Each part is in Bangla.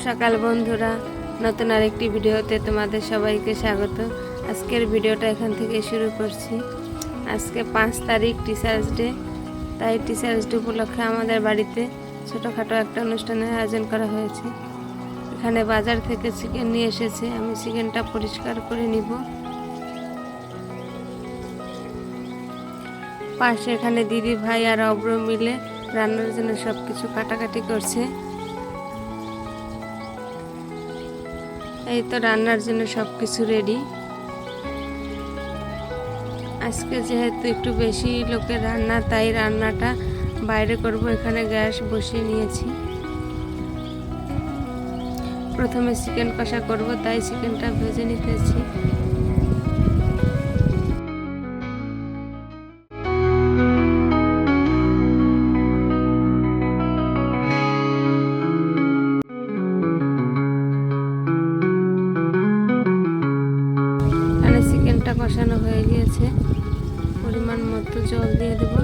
সকাল বন্ধুরা, নতুন আরেকটি ভিডিওতে তোমাদের সবাইকে স্বাগত। আজকের ভিডিওটা এখান থেকে শুরু করছি। আজকে 5 তারিখ টিচার্স ডে, তাই টিচার্স ডে উপলক্ষে আমাদের বাড়িতে ছোটোখাটো একটা অনুষ্ঠানের আয়োজন করা হয়েছে। এখানে বাজার থেকে চিকেন নিয়ে এসেছে, আমি চিকেনটা পরিষ্কার করে নিব। পাশে এখানে দিদি ভাই আর অব্র মিলে রান্নার জন্য সব কিছু কাটাকাটি করছে। এই তো রান্নার জন্য সব কিছু রেডি। আজকে যেহেতু একটু বেশি লোকের রান্না, তাই রান্নাটা বাইরে করব। এখানে গ্যাস বসিয়ে নিয়েছি। প্রথমে চিকেন কষা করব, তাই চিকেনটা ভেজে নিতেছি। চিকেনটা কষানো হয়ে গিয়েছে, পরিমাণ মতো জল দিয়ে দেব।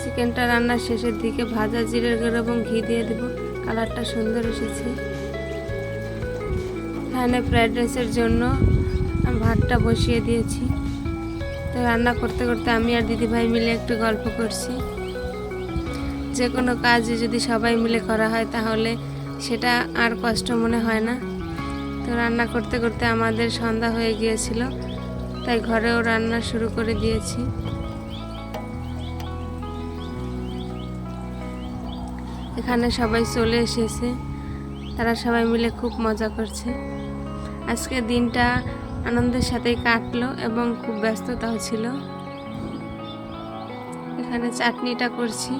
চিকেনটা রান্নার শেষের দিকে ভাজা জিরের গুঁড়ো এবং ঘি দিয়ে দেব, কালারটা সুন্দর এসেছে। এখানে ফ্রাইড রাইসের জন্য ভাতটা বসিয়ে দিয়েছি। তো রান্না করতে করতে আমি আর দিদিভাই মিলে একটু গল্প করছি। যে কোনো কাজ যদি সবাই মিলে করা হয় তাহলে সেটা আর কষ্ট মনে হয় না। তো রান্না করতে করতে আমাদের সন্ধ্যা হয়ে গিয়েছিল, তাই ঘরেও রান্না শুরু করে দিয়েছি। এখানে সবাই চলে এসেছে, তারা সবাই মিলে খুব মজা করছে। আজকের দিনটা আনন্দের সাথেই কাটলো এবং খুব ব্যস্ততাও ছিল। এখানে চাটনিটা করছি,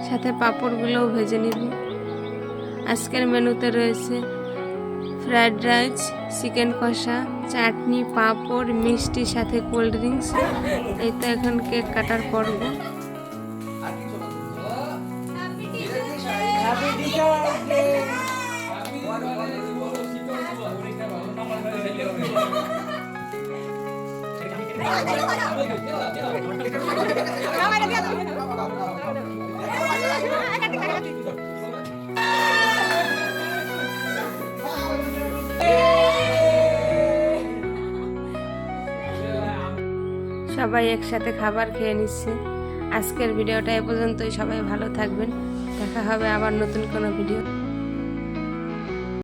সাথে পাঁপড়গুলোও ভেজে নিব। আজকের মেনুতে রয়েছে ফ্রাইড রাইস, চিকেন কষা, চাটনি, পাঁপড়, মিষ্টি, সাথে কোল্ড ড্রিঙ্কস। এই তো এখন কেক কাটার পর্ব। সবাই একসাথে খাবার খেয়ে নিচ্ছে। আজকের ভিডিওটা এ পর্যন্তই। সবাই ভালো থাকবেন, দেখা হবে আবার নতুন কোনো ভিডিও।